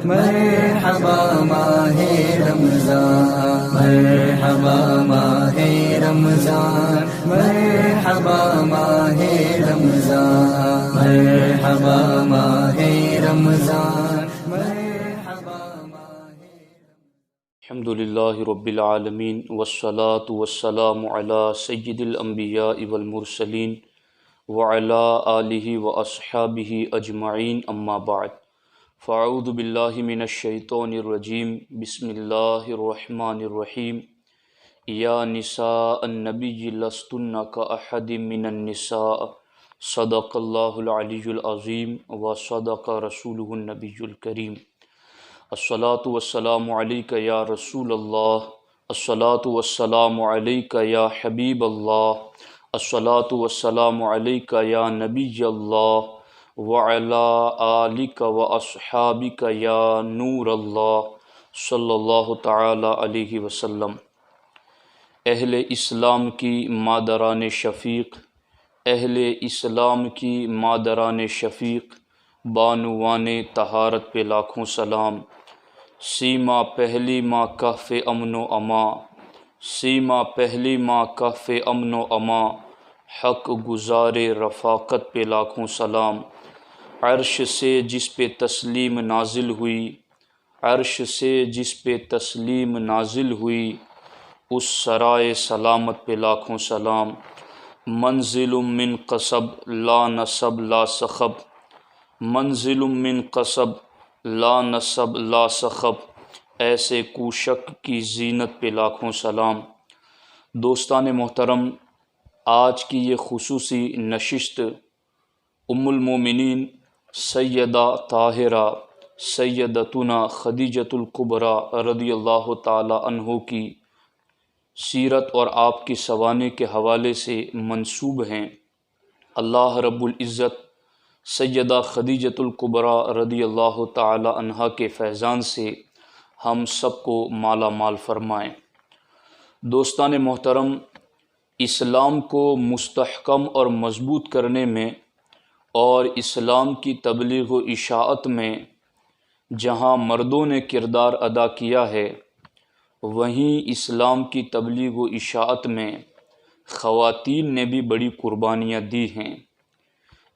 مرحبا ماہ رمضان، مرحبا ماہ رمضان، مرحبا ماہ رمضان، مرحبا ماہ رمضان، مرحبا ماہ۔ الحمدللہ رب العالمین والصلاة والسلام علی سید الانبیاء والمرسلین وعلی آلہ واصحابہ اجمعین، اما بعد، فاعوذ باللہ من الشیطان الرجیم، بسم اللہ الرحمن الرحیم۔ یا نساء النبی لستن کاحد من النساء، صدق اللہ العلی العظیم وصدق رسولہ النبی الکریم۔ الصلاۃ والسلام علیک یا رسول اللہ، الصلاۃ والسلام علیک یا حبیب اللہ، الصلاۃ والسلام علیک یا نبی اللہ، وعلی آلک واصحابک یا نور اللہ، صلی اللہ تعالی علیہ وسلم۔ اہل اسلام کی مادران شفیق، اہل اسلام کی مادران شفیق، بانوان طہارت پہ لاکھوں سلام۔ سیما پہلی ماں کہف امن و اما، سیما پہلی ماں کہف امن و اما، حق گزار رفاقت پہ لاکھوں سلام۔ عرش سے جس پہ تسلیم نازل ہوئی، عرش سے جس پہ تسلیم نازل ہوئی، اس سرائے سلامت پہ لاکھوں سلام۔ منزل من قصب لا نصب لا صخب، منزل من قصب لا نصب لا صخب، ایسے کوشک کی زینت پہ لاکھوں سلام۔ دوستان محترم، آج کی یہ خصوصی نشست ام المومنین سیدہ طاہرہ سیدتنا خدیجۃ الکبریٰ رضی اللہ تعالی عنہ کی سیرت اور آپ کی سوانح کے حوالے سے منسوب ہیں۔ اللہ رب العزت سیدہ خدیجۃ الکبریٰ رضی اللہ تعالی عنہ کے فیضان سے ہم سب کو مالا مال فرمائیں۔ دوستان محترم، اسلام کو مستحکم اور مضبوط کرنے میں اور اسلام کی تبلیغ و اشاعت میں جہاں مردوں نے کردار ادا کیا ہے، وہیں اسلام کی تبلیغ و اشاعت میں خواتین نے بھی بڑی قربانیاں دی ہیں۔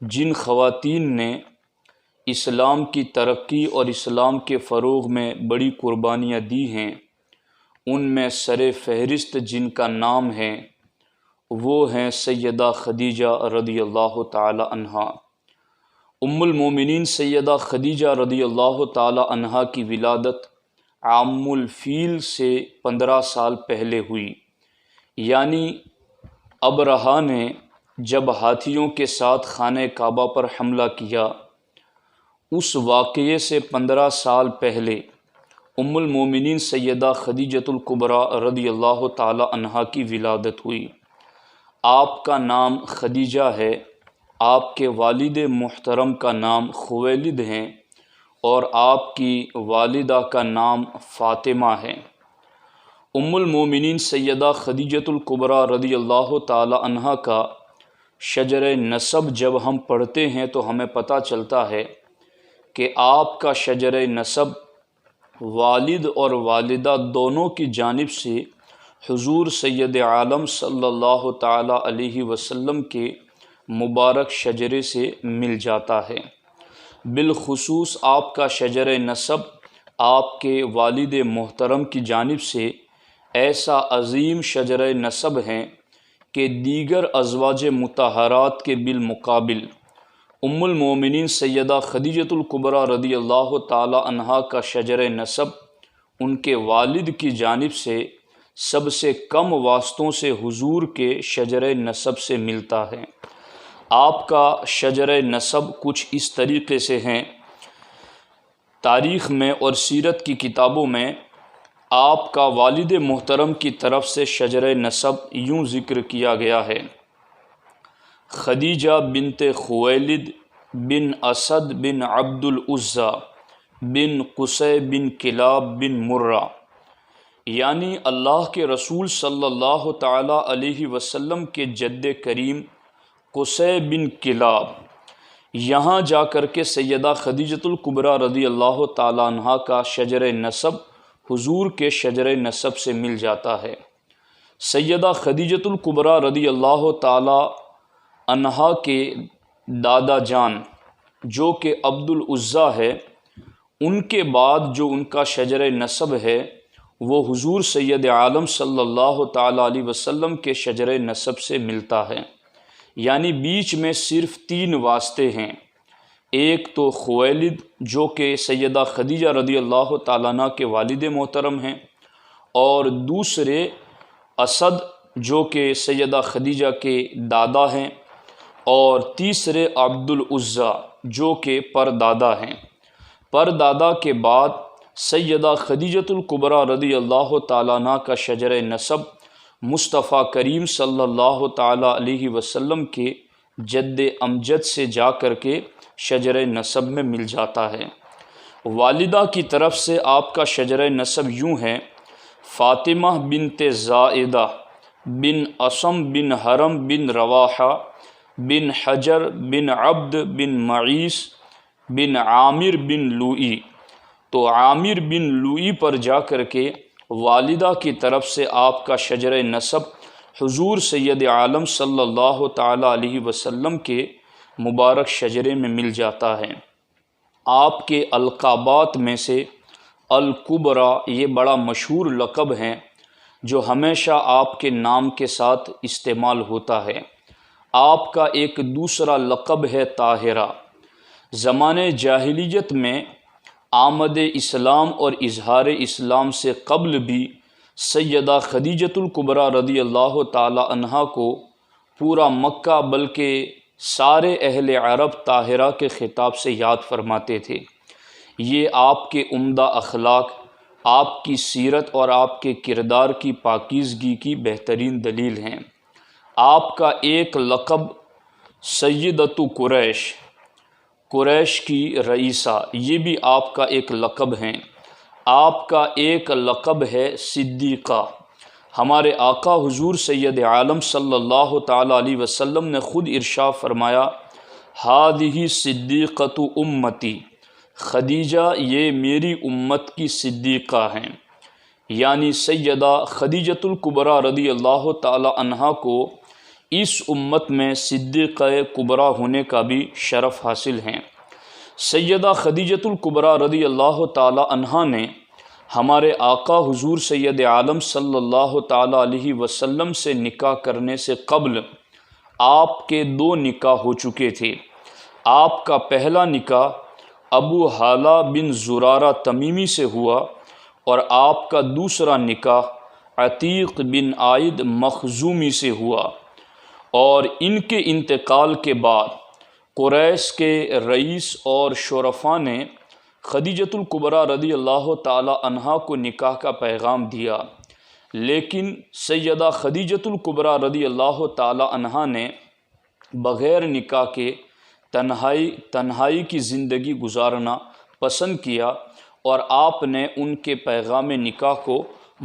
جن خواتین نے اسلام کی ترقی اور اسلام کے فروغ میں بڑی قربانیاں دی ہیں، ان میں سر فہرست جن کا نام ہے وہ ہیں سیدہ خدیجہ رضی اللہ تعالی عنہا۔ ام المومنین سیدہ خدیجہ رضی اللہ تعالی عنہا کی ولادت عام الفیل سے 15 سال پہلے ہوئی، یعنی ابرہہ نے جب ہاتھیوں کے ساتھ خانہ کعبہ پر حملہ کیا، اس واقعے سے 15 سال پہلے ام المومنین سیدہ خدیجۃ الکبریٰ رضی اللہ تعالی عنہا کی ولادت ہوئی۔ آپ کا نام خدیجہ ہے، آپ کے والد محترم کا نام خویلد ہیں، اور آپ کی والدہ کا نام فاطمہ ہے۔ ام المومنین سیدہ خدیجۃ الکبریٰ رضی اللہ تعالی عنہا کا شجر نسب جب ہم پڑھتے ہیں تو ہمیں پتہ چلتا ہے کہ آپ کا شجر نسب والد اور والدہ دونوں کی جانب سے حضور سید عالم صلی اللہ تعالی علیہ وسلم کے مبارک شجرے سے مل جاتا ہے۔ بالخصوص آپ کا شجر نسب آپ کے والد محترم کی جانب سے ایسا عظیم شجر نسب ہے کہ دیگر ازواج مطہرات کے بالمقابل ام المومنین سیدہ خدیجۃ الکبریٰ رضی اللہ تعالی عنہا کا شجر نسب ان کے والد کی جانب سے سب سے کم واسطوں سے حضور کے شجر نسب سے ملتا ہے۔ آپ کا شجر نسب کچھ اس طریقے سے ہیں۔ تاریخ میں اور سیرت کی کتابوں میں آپ کا والد محترم کی طرف سے شجر نسب یوں ذکر کیا گیا ہے: خدیجہ بنت خویلد بن اسد بن عبد العزیٰ بن قصی بن کلاب بن مرہ، یعنی اللہ کے رسول صلی اللہ تعالی علیہ وسلم کے جد کریم قصی بن کلاب، یہاں جا کر کے سیدہ خدیجۃ الکبریٰ رضی اللہ تعالیٰ عنہا کا شجر نسب حضور کے شجر نسب سے مل جاتا ہے۔ سیدہ خدیجۃ الکبریٰ رضی اللہ تعالیٰ عنہا کے دادا جان جو کہ عبد العزیٰ ہے، ان کے بعد جو ان کا شجر نسب ہے وہ حضور سید عالم صلی اللہ تعالیٰ علیہ وسلم کے شجر نسب سے ملتا ہے، یعنی بیچ میں صرف 3 واسطے ہیں۔ ایک تو خویلد جو کہ سیدہ خدیجہ رضی اللہ تعالیٰ عنہ کے والد محترم ہیں، اور دوسرے اسد جو کہ سیدہ خدیجہ کے دادا ہیں، اور تیسرے عبد العزیٰ جو کہ پردادا ہیں۔ پردادا کے بعد سیدہ خدیجۃ الکبریٰ رضی اللہ تعالیٰ عنہ کا شجر نسب مصطفیٰ کریم صلی اللہ تعالیٰ علیہ وسلم کے جد امجد سے جا کر کے شجر نسب میں مل جاتا ہے۔ والدہ کی طرف سے آپ کا شجر نسب یوں ہے: فاطمہ بنت زائدہ بن اسم بن حرم بن رواحہ بن حجر بن عبد بن معیس بن عامر بن لوئی۔ تو عامر بن لوئی پر جا کر کے والدہ کی طرف سے آپ کا شجر نسب حضور سید عالم صلی اللہ تعالیٰ علیہ وسلم کے مبارک شجرے میں مل جاتا ہے۔ آپ کے القابات میں سے الکبریٰ یہ بڑا مشہور لقب ہے جو ہمیشہ آپ کے نام کے ساتھ استعمال ہوتا ہے۔ آپ کا ایک دوسرا لقب ہے طاہرہ۔ زمانے جاہلیت میں آمد اسلام اور اظہار اسلام سے قبل بھی سیدہ خدیجۃ الکبریٰ رضی اللہ تعالی عنہا کو پورا مکہ بلکہ سارے اہل عرب طاہرہ کے خطاب سے یاد فرماتے تھے۔ یہ آپ کے عمدہ اخلاق، آپ کی سیرت اور آپ کے کردار کی پاکیزگی کی بہترین دلیل ہیں۔ آپ کا ایک لقب سیدۃ قریش، قریش کی رئیسہ، یہ بھی آپ کا ایک لقب ہے۔ آپ کا ایک لقب ہے صدیقہ۔ ہمارے آقا حضور سید عالم صلی اللہ تعالیٰ علیہ وسلم نے خود ارشاد فرمایا: ہذہ صدیقۃ امتی، خدیجہ یہ میری امت کی صدیقہ ہیں، یعنی سیدہ خدیجۃ الکبریٰ رضی اللہ تعالی عنہا کو اس امت میں صدیقہ کبریٰ ہونے کا بھی شرف حاصل ہے۔ سیدہ خدیجۃ الکبریٰ رضی اللہ تعالی عنہا نے ہمارے آقا حضور سید عالم صلی اللہ تعالی علیہ وسلم سے نکاح کرنے سے قبل آپ کے 2 نکاح ہو چکے تھے۔ آپ کا پہلا نکاح ابو حالہ بن زرارہ تمیمی سے ہوا، اور آپ کا دوسرا نکاح عتیق بن عائد مخزومی سے ہوا، اور ان کے انتقال کے بعد قریش کے رئیس اور شرفاء نے خدیجۃ الکبریٰ رضی اللہ تعالی عنہا کو نکاح کا پیغام دیا، لیکن سیدہ خدیجۃ الکبریٰ رضی اللہ تعالی عنہا نے بغیر نکاح کے تنہائی کی زندگی گزارنا پسند کیا، اور آپ نے ان کے پیغام نکاح کو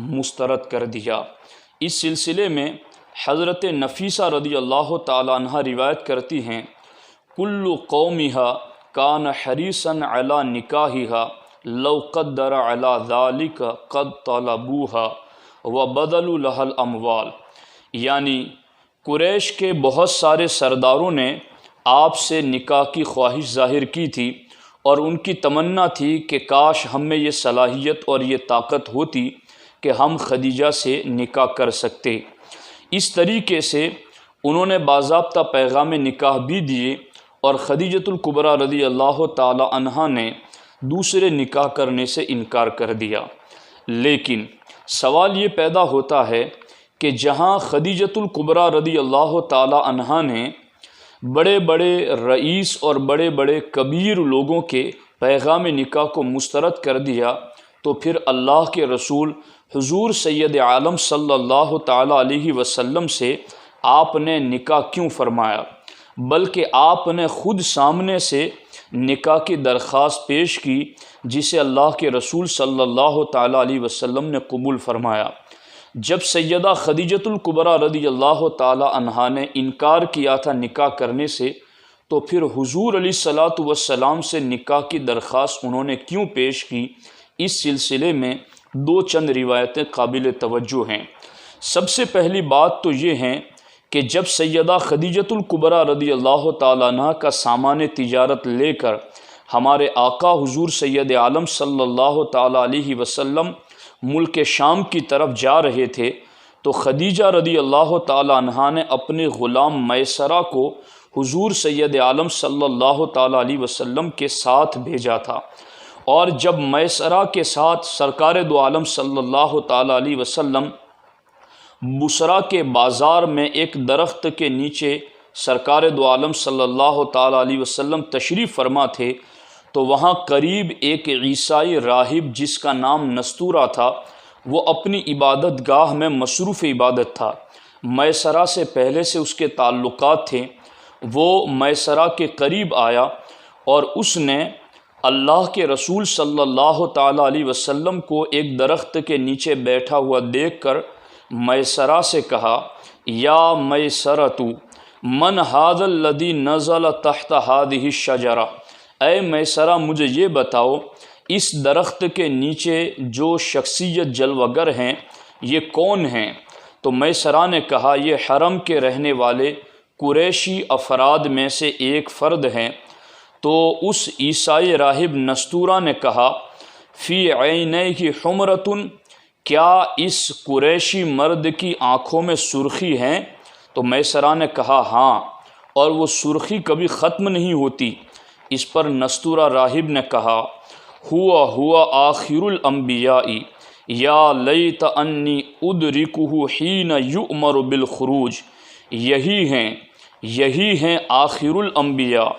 مسترد کر دیا۔ اس سلسلے میں حضرت نفیسہ رضی اللہ تعالی عنہ روایت کرتی ہیں: کل قومہا کان حریصا علی نکاحہا لو قدر علی ذالک قد طلبوہا وبذلوا لہا الاموال، یعنی قریش کے بہت سارے سرداروں نے آپ سے نکاح کی خواہش ظاہر کی تھی، اور ان کی تمنا تھی کہ کاش ہم میں یہ صلاحیت اور یہ طاقت ہوتی کہ ہم خدیجہ سے نکاح کر سکتے۔ اس طریقے سے انہوں نے باضابطہ پیغام نکاح بھی دیے، اور خدیجۃ الکبریٰ رضی اللہ تعالی عنہا نے دوسرے نکاح کرنے سے انکار کر دیا۔ لیکن سوال یہ پیدا ہوتا ہے کہ جہاں خدیجۃ الکبریٰ رضی اللہ تعالی عنہا نے بڑے بڑے رئیس اور بڑے بڑے کبیر لوگوں کے پیغام نکاح کو مسترد کر دیا، تو پھر اللہ کے رسول حضور سید عالم صلی اللہ تعالی علیہ وسلم سے آپ نے نکاح کیوں فرمایا؟ بلکہ آپ نے خود سامنے سے نکاح کی درخواست پیش کی، جسے اللہ کے رسول صلی اللہ تعالی علیہ وسلم نے قبول فرمایا۔ جب سیدہ خدیجۃ الکبریٰ رضی اللہ تعالی عنہا نے انکار کیا تھا نکاح کرنے سے، تو پھر حضور علیہ الصلاۃ والسلام سے نکاح کی درخواست انہوں نے کیوں پیش کی؟ اس سلسلے میں دو چند روایتیں قابل توجہ ہیں۔ سب سے پہلی بات تو یہ ہے کہ جب سیدہ خدیجۃ الکبریٰ رضی اللہ تعالیٰ عنہ کا سامان تجارت لے کر ہمارے آقا حضور سید عالم صلی اللہ تعالیٰ علیہ وسلم ملک شام کی طرف جا رہے تھے تو خدیجہ رضی اللہ تعالیٰ عنہ نے اپنے غلام میسرہ کو حضور سید عالم صلی اللہ تعالیٰ علیہ وسلم کے ساتھ بھیجا تھا، اور جب میسرہ کے ساتھ سرکار دو عالم صلی اللہ تعالیٰ علیہ وسلم بصرہ کے بازار میں ایک درخت کے نیچے سرکار دو عالم صلی اللہ تعالیٰ علیہ وسلم تشریف فرما تھے تو وہاں قریب ایک عیسائی راہب جس کا نام نستورہ تھا، وہ اپنی عبادت گاہ میں مصروف عبادت تھا۔ میسرہ سے پہلے سے اس کے تعلقات تھے۔ وہ میسرہ کے قریب آیا اور اس نے اللہ کے رسول صلی اللہ تعالیٰ علیہ وسلم کو ایک درخت کے نیچے بیٹھا ہوا دیکھ کر میسرہ سے کہا، یا میسرۃ من ھذا الذی نزل تحت ھذہ الشجرہ، اے میسرہ مجھے یہ بتاؤ اس درخت کے نیچے جو شخصیت جلوگر ہیں یہ کون ہیں؟ تو میسرہ نے کہا، یہ حرم کے رہنے والے قریشی افراد میں سے ایک فرد ہیں۔ تو اس عیسائی راہب نستورہ نے کہا، فی عینیہ حمرۃ، کیا اس قریشی مرد کی آنکھوں میں سرخی ہیں؟ تو میسرہ نے کہا ہاں، اور وہ سرخی کبھی ختم نہیں ہوتی۔ اس پر نستورہ راہب نے کہا، ہوا آخر الانبیاء یا لیت انی ادرکہ حین یؤمر بالخروج، یہی ہیں آخر الانبیاء،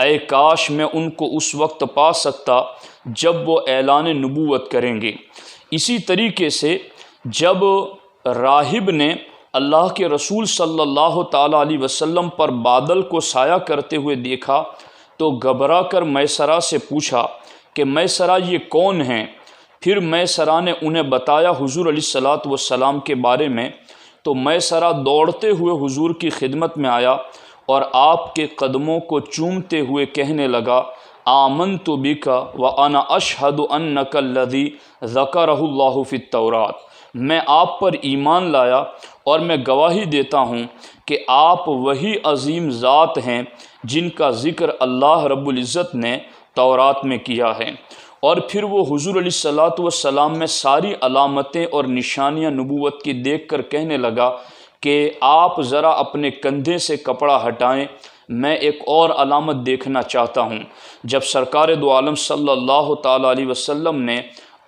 اے کاش میں ان کو اس وقت پا سکتا جب وہ اعلان نبوت کریں گے۔ اسی طریقے سے جب راہب نے اللہ کے رسول صلی اللہ تعالیٰ علیہ وسلم پر بادل کو سایہ کرتے ہوئے دیکھا تو گھبرا کر میسرہ سے پوچھا کہ میسرہ یہ کون ہیں؟ پھر میسرہ نے انہیں بتایا حضور علیہ الصلاۃ والسلام کے بارے میں، تو میسرہ دوڑتے ہوئے حضور کی خدمت میں آیا اور آپ کے قدموں کو چومتے ہوئے کہنے لگا، آمنت بک وانا اشہد انک الذی ذکرہ اللہ فی التوراۃ، میں آپ پر ایمان لایا اور میں گواہی دیتا ہوں کہ آپ وہی عظیم ذات ہیں جن کا ذکر اللہ رب العزت نے تورات میں کیا ہے۔ اور پھر وہ حضور علیہ الصلاۃ والسلام میں ساری علامتیں اور نشانیاں نبوت کی دیکھ کر کہنے لگا کہ آپ ذرا اپنے کندھے سے کپڑا ہٹائیں، میں ایک اور علامت دیکھنا چاہتا ہوں۔ جب سرکار دو عالم صلی اللہ تعالیٰ علیہ وسلم نے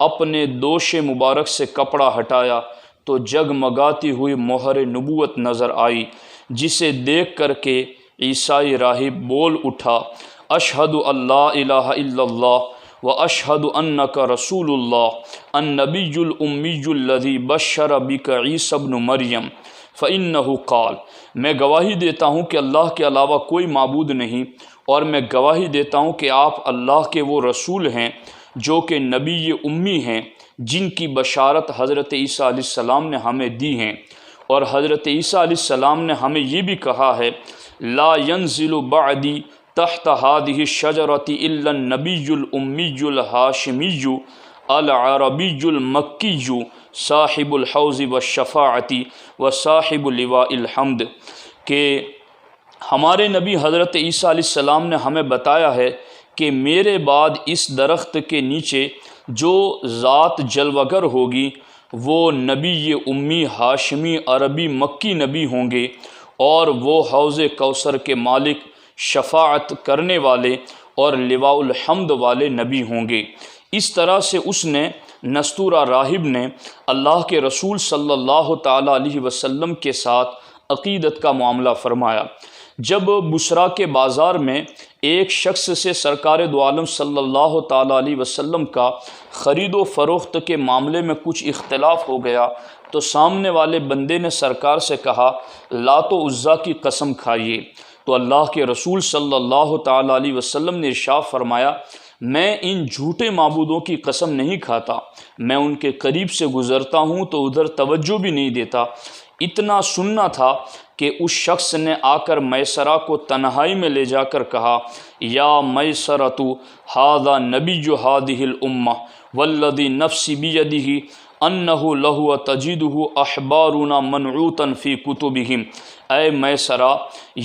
اپنے دوش مبارک سے کپڑا ہٹایا تو جگمگاتی ہوئی مہر نبوت نظر آئی، جسے دیکھ کر کے عیسائی راہب بول اٹھا، اشہد اللہ الہ الا اللہ واشہد انک رسول اللہ النبی الامی الذی بشر بک عیسی ابن مریم فإنہ قال، میں گواہی دیتا ہوں کہ اللہ کے علاوہ کوئی معبود نہیں، اور میں گواہی دیتا ہوں کہ آپ اللہ کے وہ رسول ہیں جو کہ نبی امی ہیں، جن کی بشارت حضرت عیسیٰ علیہ السلام نے ہمیں دی ہیں۔ اور حضرت عیسیٰ علیہ السلام نے ہمیں یہ بھی کہا ہے، لا ينزل بعدی تحت هذه الشجرة الا النبی الامی الہاشمی العربی المکی صاحب الحوض والشفاعت وصاحب لواء الحمد، کہ ہمارے نبی حضرت عیسیٰ علیہ السلام نے ہمیں بتایا ہے کہ میرے بعد اس درخت کے نیچے جو ذات جلوگر ہوگی وہ نبی امی ہاشمی عربی مکی نبی ہوں گے، اور وہ حوض کوثر کے مالک، شفاعت کرنے والے اور لواء الحمد والے نبی ہوں گے۔ اس طرح سے اس نے نستورہ راہب نے اللہ کے رسول صلی اللہ تعالیٰ علیہ وسلم کے ساتھ عقیدت کا معاملہ فرمایا۔ جب بصرہ کے بازار میں ایک شخص سے سرکار دو عالم صلی اللہ تعالیٰ علیہ وسلم کا خرید و فروخت کے معاملے میں کچھ اختلاف ہو گیا تو سامنے والے بندے نے سرکار سے کہا، لات و عزیٰ کی قسم کھائیے۔ تو اللہ کے رسول صلی اللہ تعالیٰ علیہ وسلم نے ارشاد فرمایا، میں ان جھوٹے معبودوں کی قسم نہیں کھاتا، میں ان کے قریب سے گزرتا ہوں تو ادھر توجہ بھی نہیں دیتا، اتنا سننا تھا کہ اس شخص نے آ کر میسرہ کو تنہائی میں لے جا کر کہا، یا میسرۃ ھذا نبی ھذہ الامہ والذی نفسی بیدہ انہ لہو تجدہ احبارنا منعوتا فی کتبہم، اے میسرہ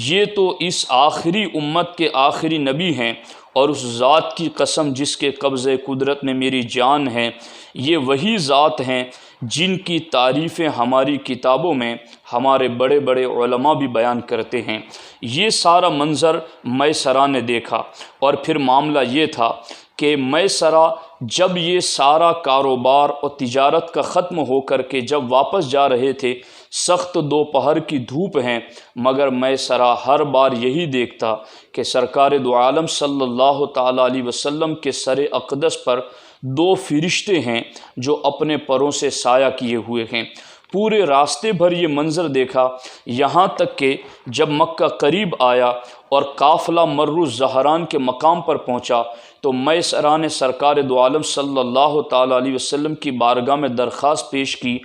یہ تو اس آخری امت کے آخری نبی ہیں، اور اس ذات کی قسم جس کے قبضے قدرت میں میری جان ہے، یہ وہی ذات ہیں جن کی تعریفیں ہماری کتابوں میں ہمارے بڑے بڑے علماء بھی بیان کرتے ہیں۔ یہ سارا منظر میسرہ نے دیکھا، اور پھر معاملہ یہ تھا کہ میسرہ جب یہ سارا کاروبار اور تجارت کا ختم ہو کر کے جب واپس جا رہے تھے، سخت دوپہر کی دھوپ ہیں، مگر میسرہ ہر بار یہی دیکھتا کہ سرکار دو عالم صلی اللہ تعالیٰ علیہ وسلم کے سر اقدس پر دو فرشتے ہیں جو اپنے پروں سے سایہ کیے ہوئے ہیں۔ پورے راستے بھر یہ منظر دیکھا، یہاں تک کہ جب مکہ قریب آیا اور قافلہ مر الزہران کے مقام پر پہنچا تو میسرہ نے سرکار دو عالم صلی اللہ تعالیٰ علیہ وسلم کی بارگاہ میں درخواست پیش کی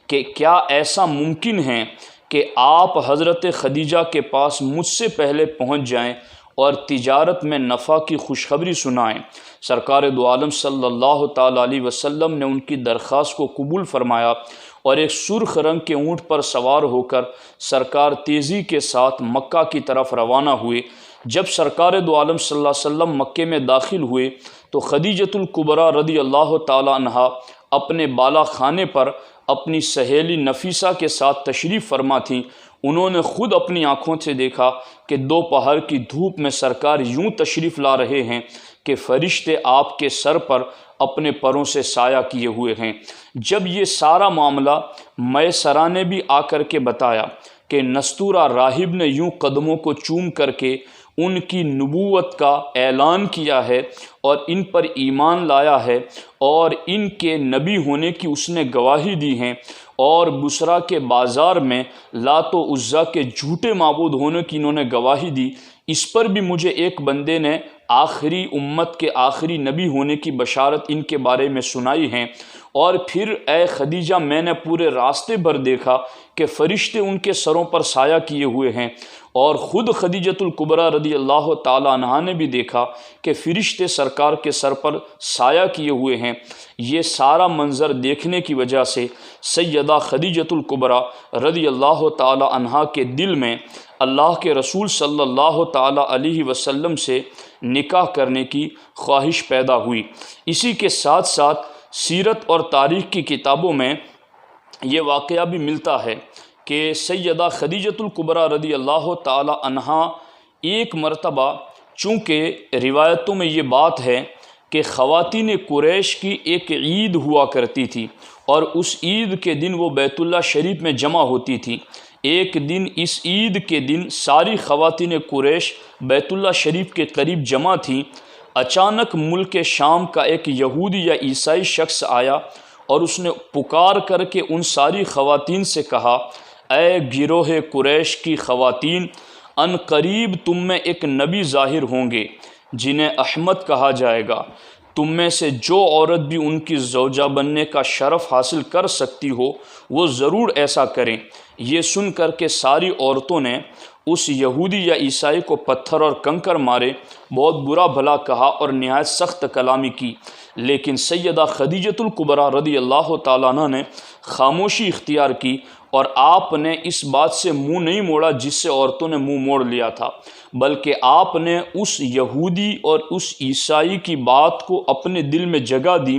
کہ کیا ایسا ممکن ہے کہ آپ حضرت خدیجہ کے پاس مجھ سے پہلے پہنچ جائیں اور تجارت میں نفع کی خوشخبری سنائیں۔ سرکار دو عالم صلی اللہ تعالیٰ علیہ وسلم نے ان کی درخواست کو قبول فرمایا، اور ایک سرخ رنگ کے اونٹ پر سوار ہو کر سرکار تیزی کے ساتھ مکہ کی طرف روانہ ہوئے۔ جب سرکار دو عالم صلی اللہ علیہ وسلم مکے میں داخل ہوئے تو خدیجۃ الکبریٰ رضی اللہ تعالیٰ عنہا اپنے بالا خانے پر اپنی سہیلی نفیسہ کے ساتھ تشریف فرما تھیں۔ انہوں نے خود اپنی آنکھوں سے دیکھا کہ دوپہر کی دھوپ میں سرکار یوں تشریف لا رہے ہیں کہ فرشتے آپ کے سر پر اپنے پروں سے سایہ کیے ہوئے ہیں۔ جب یہ سارا معاملہ میسرہ نے بھی آ کر کے بتایا کہ نستورہ راہب نے یوں قدموں کو چوم کر کے ان کی نبوت کا اعلان کیا ہے اور ان پر ایمان لایا ہے، اور ان کے نبی ہونے کی اس نے گواہی دی ہے، اور بصرہ کے بازار میں لات و عزیٰ کے جھوٹے معبود ہونے کی انہوں نے گواہی دی، اس پر بھی مجھے ایک بندے نے آخری امت کے آخری نبی ہونے کی بشارت ان کے بارے میں سنائی ہے۔ اور پھر اے خدیجہ میں نے پورے راستے بھر دیکھا کہ فرشتے ان کے سروں پر سایہ کیے ہوئے ہیں، اور خود خدیجۃ الکبریٰ رضی اللہ تعالیٰ عنہا نے بھی دیکھا کہ فرشتے سرکار کے سر پر سایہ کیے ہوئے ہیں۔ یہ سارا منظر دیکھنے کی وجہ سے سیدہ خدیجۃ الکبریٰ رضی اللہ تعالیٰ عنہا کے دل میں اللہ کے رسول صلی اللہ تعالیٰ علیہ وسلم سے نکاح کرنے کی خواہش پیدا ہوئی۔ اسی کے ساتھ ساتھ سیرت اور تاریخ کی کتابوں میں یہ واقعہ بھی ملتا ہے کہ سیدہ خدیجۃ الکبریٰ رضی اللہ تعالی عنہا ایک مرتبہ، چونکہ روایتوں میں یہ بات ہے کہ خواتین قریش کی ایک عید ہوا کرتی تھی، اور اس عید کے دن وہ بیت اللہ شریف میں جمع ہوتی تھی۔ ایک دن اس عید کے دن ساری خواتین قریش بیت اللہ شریف کے قریب جمع تھیں۔ اچانک ملک شام کا ایک یہودی یا عیسائی شخص آیا اور اس نے پکار کر کے ان ساری خواتین سے کہا، اے گروہ قریش کی خواتین، ان قریب تم میں ایک نبی ظاہر ہوں گے جنہیں احمد کہا جائے گا۔ تم میں سے جو عورت بھی ان کی زوجہ بننے کا شرف حاصل کر سکتی ہو وہ ضرور ایسا کریں۔ یہ سن کر کے ساری عورتوں نے اس یہودی یا عیسائی کو پتھر اور کنکر مارے، بہت برا بھلا کہا اور نہایت سخت کلامی کی، لیکن سیدہ خدیجۃ الکبریٰ رضی اللہ تعالیٰ عنہ نے خاموشی اختیار کی، اور آپ نے اس بات سے منہ نہیں موڑا جس سے عورتوں نے منہ موڑ لیا تھا، بلکہ آپ نے اس یہودی اور اس عیسائی کی بات کو اپنے دل میں جگہ دی،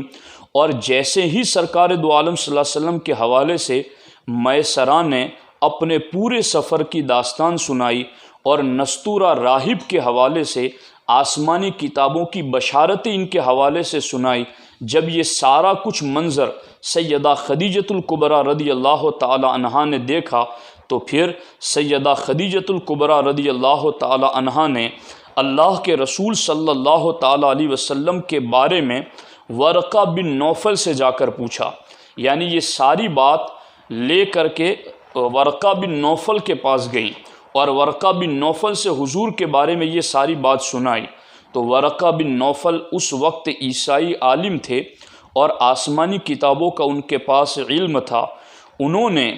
اور جیسے ہی سرکار دو عالم صلی اللہ علیہ وسلم کے حوالے سے میسرہ نے اپنے پورے سفر کی داستان سنائی، اور نستورہ راہب کے حوالے سے آسمانی کتابوں کی بشارتیں ان کے حوالے سے سنائی، جب یہ سارا کچھ منظر سیدہ خدیجۃ الکبریٰ رضی اللہ تعالی عنہا نے دیکھا، تو پھر سیدہ خدیجۃ الکبریٰ رضی اللہ تعالی عنہا نے اللہ کے رسول صلی اللہ تعالی علیہ وسلم کے بارے میں ورقہ بن نوفل سے جا کر پوچھا۔ یعنی یہ ساری بات لے کر کے ورقہ بن نوفل کے پاس گئیں، اور ورقہ بن نوفل سے حضور کے بارے میں یہ ساری بات سنائی۔ تو ورقہ بن نوفل اس وقت عیسائی عالم تھے اور آسمانی کتابوں کا ان کے پاس علم تھا۔ انہوں نے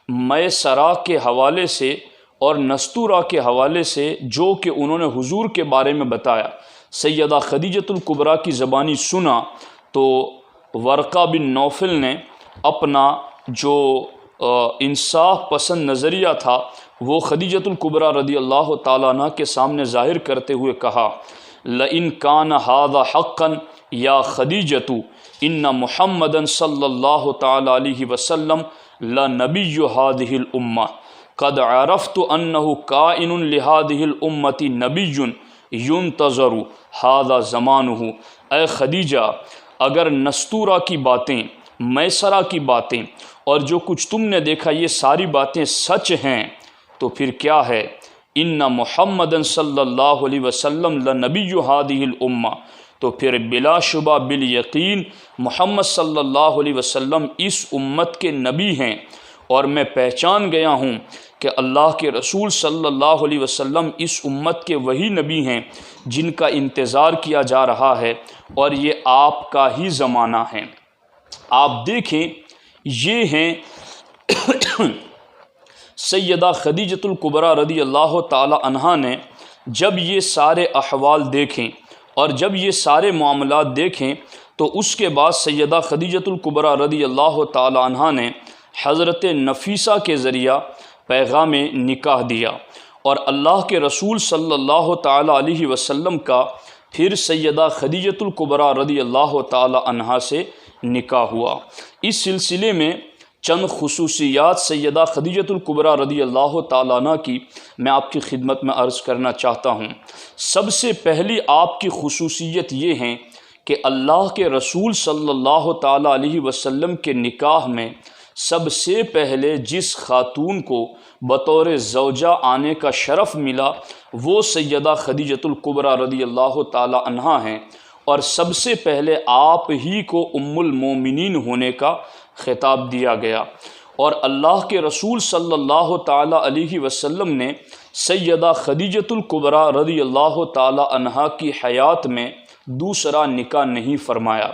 میسرہ کے حوالے سے اور نستورہ کے حوالے سے جو کہ انہوں نے حضور کے بارے میں بتایا، سیدہ خدیجۃ الکبریٰ کی زبانی سنا تو ورقہ بن نوفل نے اپنا جو انصاف پسند نظریہ تھا وہ خدیجۃ الکبریٰ رضی اللہ تعالیٰ عنہ کے سامنے ظاہر کرتے ہوئے کہا، لئن کان ھذا حقا یا خدیجۃ ان محمدا صلی اللہ تعالی علیہ وسلم لنبی ھذہ الامہ قد عرفت انہ کائن لہذہ الامۃ نبی ینتظر ھذا زمانہ۔ اے خدیجہ، اگر نستورہ کی باتیں، میسرہ کی باتیں اور جو کچھ تم نے دیکھا یہ ساری باتیں سچ ہیں تو پھر کیا ہے، ان محمدً صلی اللہ علیہ وسلم لنبی ھذہ الامہ، تو پھر بلا شبہ بالیقین محمد صلی اللہ علیہ وسلم اس امت کے نبی ہیں، اور میں پہچان گیا ہوں کہ اللہ کے رسول صلی اللہ علیہ وسلم اس امت کے وہی نبی ہیں جن کا انتظار کیا جا رہا ہے، اور یہ آپ کا ہی زمانہ ہے۔ آپ دیکھیں، یہ ہیں سیدہ خدیجۃ الکبریٰ رضی اللہ تعالی عنہا نے جب یہ سارے احوال دیکھیں اور جب یہ سارے معاملات دیکھیں تو اس کے بعد سیدہ خدیجۃ الکبریٰ رضی اللہ تعالی عنہا نے حضرت نفیسہ کے ذریعہ پیغام نکاح دیا، اور اللہ کے رسول صلی اللہ تعالی علیہ وسلم کا پھر سیدہ خدیجۃ الکبریٰ رضی اللہ تعالی عنہا سے نکاح ہوا۔ اس سلسلے میں چند خصوصیات سیدہ خدیجۃ الکبریٰ رضی اللہ تعالیٰ عنہ کی میں آپ کی خدمت میں عرض کرنا چاہتا ہوں۔ سب سے پہلی آپ کی خصوصیت یہ ہے کہ اللہ کے رسول صلی اللہ تعالیٰ علیہ وسلم کے نکاح میں سب سے پہلے جس خاتون کو بطور زوجہ آنے کا شرف ملا وہ سیدہ خدیجۃ الکبریٰ رضی اللہ تعالی عنہا ہیں، اور سب سے پہلے آپ ہی کو ام المومنین ہونے کا خطاب دیا گیا، اور اللہ کے رسول صلی اللہ تعالی علیہ وسلم نے سیدہ خدیجۃ الکبریٰ رضی اللہ تعالی عنہا کی حیات میں دوسرا نکاح نہیں فرمایا،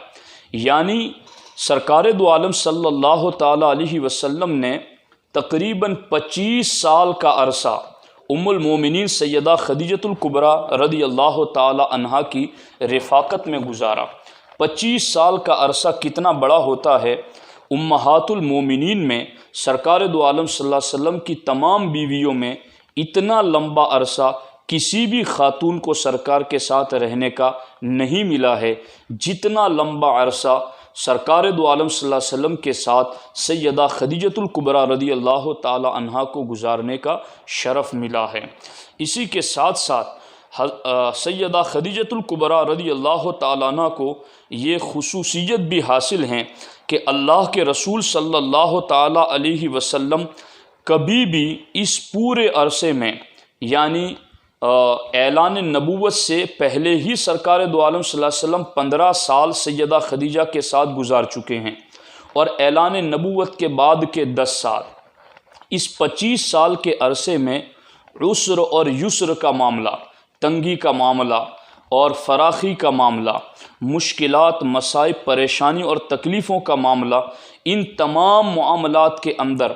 یعنی سرکار دو عالم صلی اللہ تعالی علیہ وسلم نے تقریباً 25 سال کا عرصہ ام المومنین سیدہ خدیجۃ الکبریٰ رضی اللہ تعالی عنہا کی رفاقت میں گزارا۔ 25 سال کا عرصہ کتنا بڑا ہوتا ہے۔ امہات المومنین میں سرکار دو عالم صلی اللہ علیہ وسلم کی تمام بیویوں میں اتنا لمبا عرصہ کسی بھی خاتون کو سرکار کے ساتھ رہنے کا نہیں ملا ہے جتنا لمبا عرصہ سرکار دو عالم صلی اللہ علیہ وسلم کے ساتھ سیدہ خدیجۃ الکبریٰ رضی اللہ تعالی عنہا کو گزارنے کا شرف ملا ہے۔ اسی کے ساتھ ساتھ سیدہ خدیجۃ الکبریٰ رضی اللہ تعالی عنہ کو یہ خصوصیت بھی حاصل ہیں کہ اللہ کے رسول صلی اللہ تعالی علیہ وسلم کبھی بھی اس پورے عرصے میں، یعنی اعلان نبوت سے پہلے ہی سرکار دو عالم صلی اللہ علیہ وسلم 15 سال سیدہ خدیجہ کے ساتھ گزار چکے ہیں، اور اعلان نبوت کے بعد کے 10 سال، اس 25 سال کے عرصے میں عسر اور یسر کا معاملہ، تنگی کا معاملہ اور فراخی کا معاملہ، مشکلات، مصائب، پریشانی اور تکلیفوں کا معاملہ، ان تمام معاملات کے اندر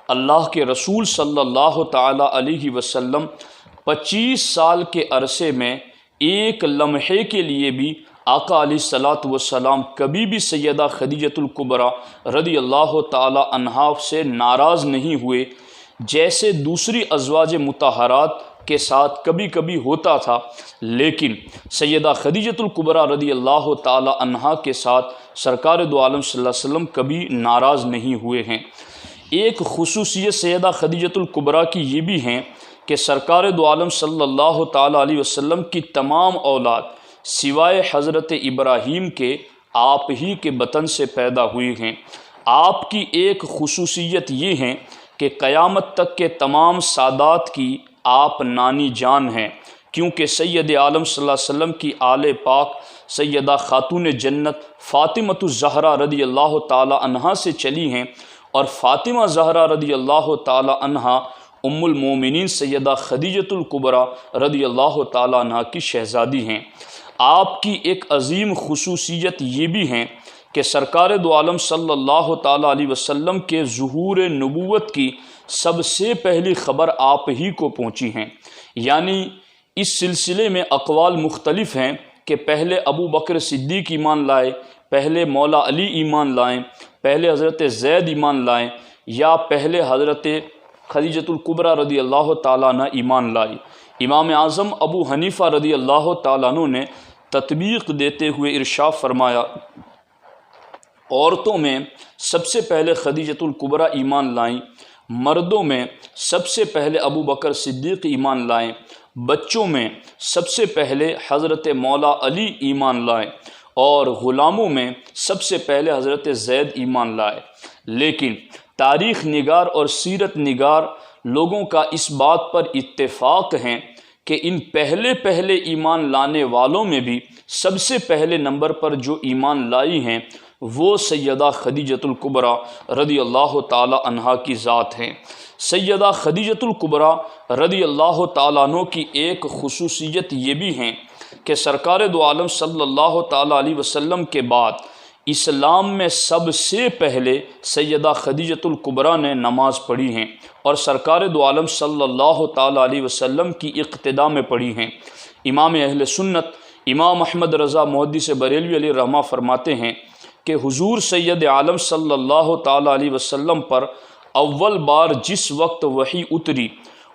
اللہ کے رسول صلی اللہ تعالی علیہ وسلم 25 سال کے عرصے میں ایک لمحے کے لیے بھی آقا علیہ الصلاۃ والسلام کبھی بھی سیدہ خدیجۃ الکبریٰ رضی اللہ تعالی عنہا سے ناراض نہیں ہوئے، جیسے دوسری ازواج مطہرات کے ساتھ کبھی کبھی ہوتا تھا، لیکن سیدہ خدیجۃ الکبریٰ رضی اللہ تعالی عنہا کے ساتھ سرکار دو عالم صلی اللہ علیہ وسلم کبھی ناراض نہیں ہوئے ہیں۔ ایک خصوصیت سیدہ خدیجۃ الکبریٰ کی یہ بھی ہیں کہ سرکار دو عالم صلی اللہ تعالی علیہ وسلم کی تمام اولاد سوائے حضرت ابراہیم کے آپ ہی کے بطن سے پیدا ہوئی ہیں۔ آپ کی ایک خصوصیت یہ ہے کہ قیامت تک کے تمام سادات کی آپ نانی جان ہیں، کیونکہ سید عالم صلی اللہ علیہ وسلم کی آل پاک سیدہ خاتون جنت فاطمۃ الزہرا رضی اللہ تعالی عنہا سے چلی ہیں، اور فاطمہ زہرا رضی اللہ تعالی عنہا ام المومنین سیدہ خدیجۃ الکبریٰ رضی اللہ تعالی عنہا کی شہزادی ہیں۔ آپ کی ایک عظیم خصوصیت یہ بھی ہیں کہ سرکار دو عالم صلی اللہ تعالیٰ علیہ وسلم کے ظہور نبوت کی سب سے پہلی خبر آپ ہی کو پہنچی ہیں۔ یعنی اس سلسلے میں اقوال مختلف ہیں کہ پہلے ابو بکر صدیق ایمان لائے، پہلے مولا علی ایمان لائیں، پہلے حضرت زید ایمان لائیں، یا پہلے حضرت خدیجۃ الکبریٰ رضی اللہ تعالیٰ عنہ ایمان لائی۔ امام اعظم ابو حنیفہ رضی اللہ تعالیٰ عنہ نے تطبیق دیتے ہوئے ارشاد فرمایا، عورتوں میں سب سے پہلے خدیجۃ الکبریٰ ایمان لائیں، مردوں میں سب سے پہلے ابو بکر صدیق ایمان لائیں، بچوں میں سب سے پہلے حضرت مولا علی ایمان لائیں، اور غلاموں میں سب سے پہلے حضرت زید ایمان لائے۔ لیکن تاریخ نگار اور سیرت نگار لوگوں کا اس بات پر اتفاق ہے کہ ان پہلے ایمان لانے والوں میں بھی سب سے پہلے نمبر پر جو ایمان لائی ہیں وہ سیدہ خدیجۃ الکبریٰ رضی اللہ تعالی عنہا کی ذات ہیں۔ سیدہ خدیجۃ الکبریٰ رضی اللہ تعالیٰ عنہ کی ایک خصوصیت یہ بھی ہیں کہ سرکار دو عالم صلی اللہ تعالیٰ علیہ وسلم کے بعد اسلام میں سب سے پہلے سیدہ خدیجۃ الکبریٰ نے نماز پڑھی ہیں، اور سرکار دو عالم صلی اللہ تعالیٰ علیہ وسلم کی اقتداء میں پڑھی ہیں۔ امام اہل سنت امام احمد رضا محدث بریلوی علیہ رحمہ فرماتے ہیں کہ حضور سید عالم صلی اللہ تعالیٰ علیہ وسلم پر اول بار جس وقت وحی اتری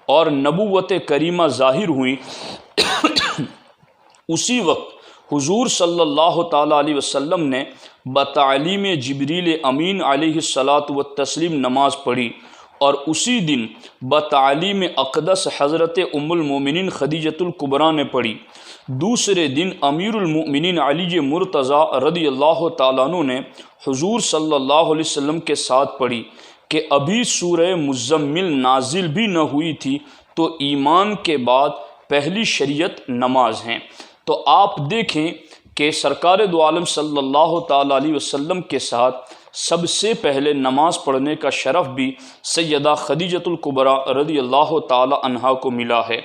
اور نبوت کریمہ ظاہر ہوئی اسی وقت حضور صلی اللہ تعالیٰ علیہ وسلم نے بتعلیم جبریل امین علیہ الصلاۃ والتسلیم نماز پڑھی، اور اسی دن بتعلیم اقدس حضرت ام المومنین خدیجۃ الکبریٰ نے پڑھی۔ دوسرے دن امیر المؤمنین علی مرتضیٰ رضی اللہ تعالیٰ عنہ نے حضور صلی اللہ علیہ وسلم کے ساتھ پڑھی کہ ابھی سورہ مزمل نازل بھی نہ ہوئی تھی، تو ایمان کے بعد پہلی شریعت نماز ہیں۔ تو آپ دیکھیں کہ سرکار دو عالم صلی اللہ تعالیٰ علیہ وسلم کے ساتھ سب سے پہلے نماز پڑھنے کا شرف بھی سیدہ خدیجۃ الکبریٰ رضی اللہ تعالیٰ عنہا کو ملا ہے۔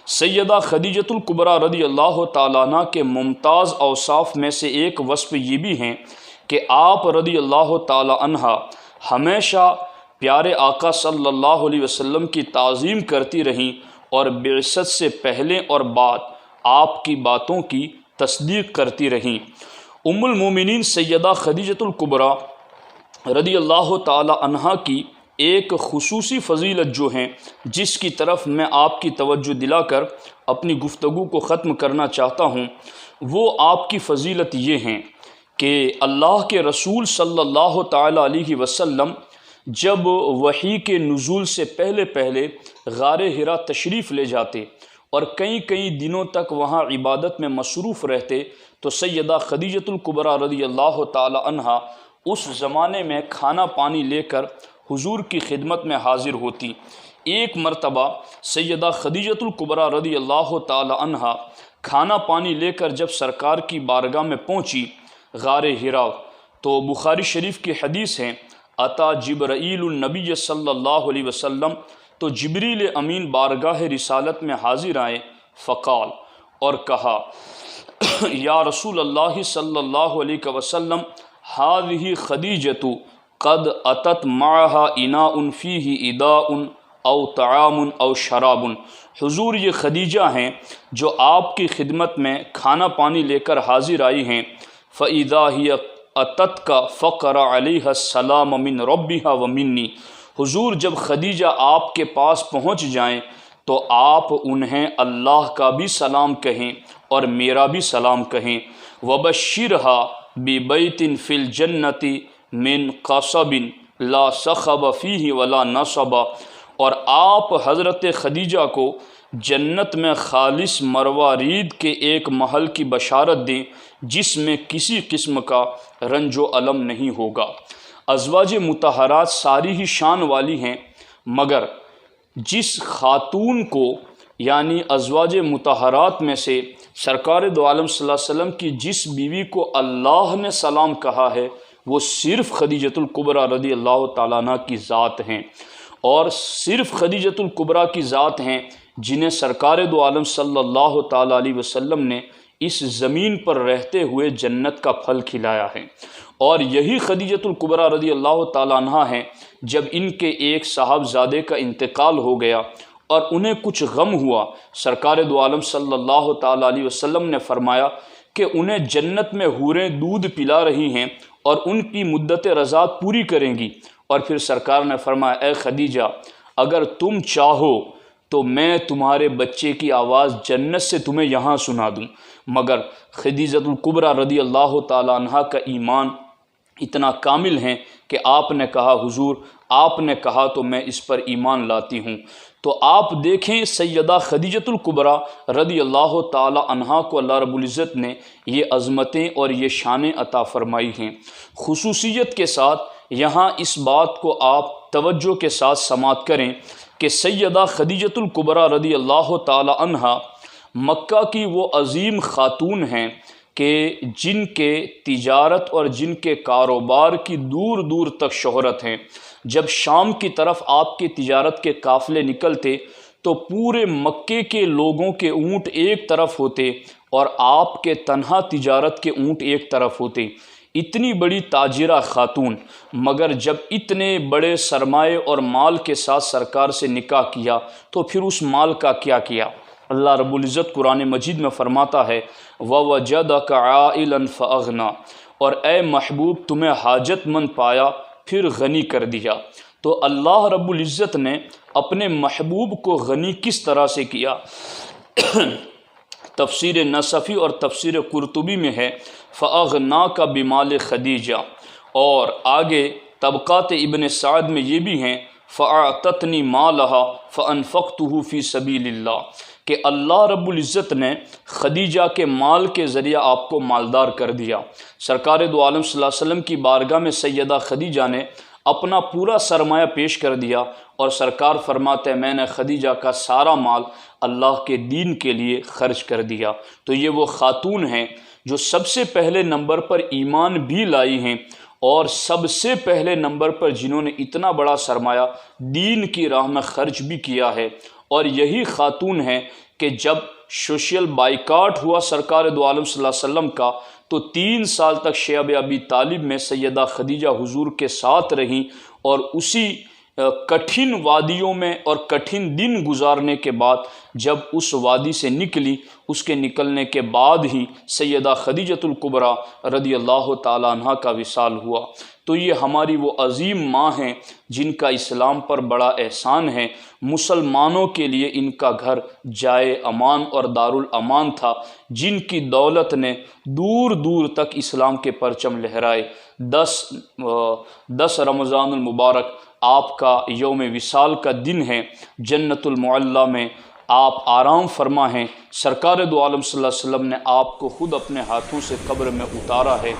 سیدہ خدیجۃ الکبریٰ رضی اللہ تعالیٰ عنہ کے ممتاز اوصاف میں سے ایک وصف یہ بھی ہیں کہ آپ رضی اللہ تعالیٰ عنہ ہمیشہ پیارے آقا صلی اللہ علیہ وسلم کی تعظیم کرتی رہیں، اور بعثت سے پہلے اور بعد آپ کی باتوں کی تصدیق کرتی رہیں۔ ام المومنین سیدہ خدیجۃ الکبریٰ رضی اللہ تعالی عنہا کی ایک خصوصی فضیلت جو ہیں، جس کی طرف میں آپ کی توجہ دلا کر اپنی گفتگو کو ختم کرنا چاہتا ہوں، وہ آپ کی فضیلت یہ ہیں کہ اللہ کے رسول صلی اللہ تعالی علیہ وسلم جب وحی کے نزول سے پہلے غار حرا تشریف لے جاتے اور کئی دنوں تک وہاں عبادت میں مصروف رہتے، تو سیدہ خدیجۃ الکبریٰ رضی اللہ تعالی عنہا اس زمانے میں کھانا پانی لے کر حضور کی خدمت میں حاضر ہوتی۔ ایک مرتبہ سیدہ خدیجۃ الکبریٰ رضی اللہ تعالی عنہا کھانا پانی لے کر جب سرکار کی بارگاہ میں پہنچی غار حرا، تو بخاری شریف کی حدیث ہے، اتا جبرائیل النبی صلی اللہ علیہ وسلم، تو جبریل امین بارگاہ رسالت میں حاضر آئے، فقال، اور کہا، یا رسول اللہ صلی اللہ علیہ وسلم، هذه خدیجۃ قد اتت معها اناء فیہ اداء او طعام او شراب، حضور یہ خدیجہ ہیں جو آپ کی خدمت میں کھانا پانی لے کر حاضر آئی ہیں، فَإِذَا هِيَ أَتَتْكَ فَقَرَ عَلَيْهَا السَّلَامَ مِن رَبِّهَا وَمِنِّي، حضور جب خدیجہ آپ کے پاس پہنچ جائیں تو آپ انہیں اللہ کا بھی سلام کہیں اور میرا بھی سلام کہیں، وَبَشِّرْهَا بِبَيْتٍ فِي الْجَنَّةِ مِن قَصَبٍ لَا صَخَبَ فِيهِ وَلَا نَصَبَ، اور آپ حضرت خدیجہ کو جنت میں خالص مروارید کے ایک محل کی بشارت دیں جس میں کسی قسم کا رنج و الم نہیں ہوگا۔ ازواج مطہرات ساری ہی شان والی ہیں، مگر جس خاتون کو یعنی ازواج مطہرات میں سے سرکار دو عالم صلی اللہ علیہ وسلم کی جس بیوی کو اللہ نے سلام کہا ہے وہ صرف خدیجۃ الکبریٰ رضی اللہ تعالیٰ عنہ کی ذات ہیں، اور صرف خدیجۃ الکبریٰ کی ذات ہیں جنہیں سرکار دو عالم صلی اللہ تعالیٰ علیہ وسلم نے اس زمین پر رہتے ہوئے جنت کا پھل کھلایا ہے۔ اور یہی خدیجۃ الکبریٰ رضی اللہ تعالیٰ عنہ ہیں، جب ان کے ایک صاحبزادے کا انتقال ہو گیا اور انہیں کچھ غم ہوا، سرکار دو عالم صلی اللہ تعالیٰ علیہ وسلم نے فرمایا کہ انہیں جنت میں حوریں دودھ پلا رہی ہیں اور ان کی مدت رضاعت پوری کریں گی۔ اور پھر سرکار نے فرمایا اے خدیجہ، اگر تم چاہو تو میں تمہارے بچے کی آواز جنت سے تمہیں یہاں سنا دوں۔ مگر خدیجۃ الکبریٰ رضی اللہ تعالیٰ عنہ کا ایمان اتنا کامل ہے کہ آپ نے کہا حضور آپ نے کہا تو میں اس پر ایمان لاتی ہوں۔ تو آپ دیکھیں سیدہ خدیجۃ الکبریٰ رضی اللہ تعالی عنہا کو اللہ رب العزت نے یہ عظمتیں اور یہ شانیں عطا فرمائی ہیں۔ خصوصیت کے ساتھ یہاں اس بات کو آپ توجہ کے ساتھ سماعت کریں کہ سیدہ خدیجۃ الکبریٰ رضی اللہ تعالی عنہا مکہ کی وہ عظیم خاتون ہیں کہ جن کے تجارت اور جن کے کاروبار کی دور دور تک شہرت ہیں۔ جب شام کی طرف آپ کے تجارت کے قافلے نکلتے تو پورے مکے کے لوگوں کے اونٹ ایک طرف ہوتے اور آپ کے تنہا تجارت کے اونٹ ایک طرف ہوتے۔ اتنی بڑی تاجرہ خاتون، مگر جب اتنے بڑے سرمایے اور مال کے ساتھ سرکار سے نکاح کیا تو پھر اس مال کا کیا کیا؟ اللہ رب العزت قرآن مجید میں فرماتا ہے وَوَجَدَكَ عَائِلًا فَأَغْنَىٰ، اور اے محبوب تمہیں حاجت مند پایا پھر غنی کر دیا۔ تو اللہ رب العزت نے اپنے محبوب کو غنی کس طرح سے کیا؟ تفسیر نصفی اور تفسیر قرطبی میں ہے فَأَغْنَاكَ بِمَالِ خدیجہ، اور آگے طبقات ابن سعد میں یہ بھی ہیں فَأَعْتَتْنِي مَالَهَا فَأَنفَقْتُهُ فِي سَبِيلِ اللَّهِ، کہ اللہ رب العزت نے خدیجہ کے مال کے ذریعہ آپ کو مالدار کر دیا۔ سرکار دو عالم صلی اللہ علیہ وسلم کی بارگاہ میں سیدہ خدیجہ نے اپنا پورا سرمایہ پیش کر دیا اور سرکار فرماتے ہیں میں نے خدیجہ کا سارا مال اللہ کے دین کے لیے خرچ کر دیا۔ تو یہ وہ خاتون ہیں جو سب سے پہلے نمبر پر ایمان بھی لائی ہیں اور سب سے پہلے نمبر پر جنہوں نے اتنا بڑا سرمایہ دین کی راہ میں خرچ بھی کیا ہے۔ اور یہی خاتون ہیں کہ جب سوشل بائیکاٹ ہوا سرکار دو عالم صلی اللہ علیہ وسلم کا تو 3 سال تک شیب ابی طالب میں سیدہ خدیجہ حضور کے ساتھ رہیں، اور اسی کٹھن وادیوں میں اور کٹھن دن گزارنے کے بعد جب اس وادی سے نکلی، اس کے نکلنے کے بعد ہی سیدہ خدیجۃ الکبریٰ رضی اللہ تعالی عنہ کا وصال ہوا۔ تو یہ ہماری وہ عظیم ماں ہیں جن کا اسلام پر بڑا احسان ہے۔ مسلمانوں کے لیے ان کا گھر جائے امان اور دارالامان تھا، جن کی دولت نے دور دور تک اسلام کے پرچم لہرائے۔ 10 رمضان المبارک آپ کا یوم وصال کا دن ہے۔ جنت المعلیٰ میں آپ آرام فرما ہیں۔ سرکار دو عالم صلی اللہ علیہ وسلم نے آپ کو خود اپنے ہاتھوں سے قبر میں اتارا ہے۔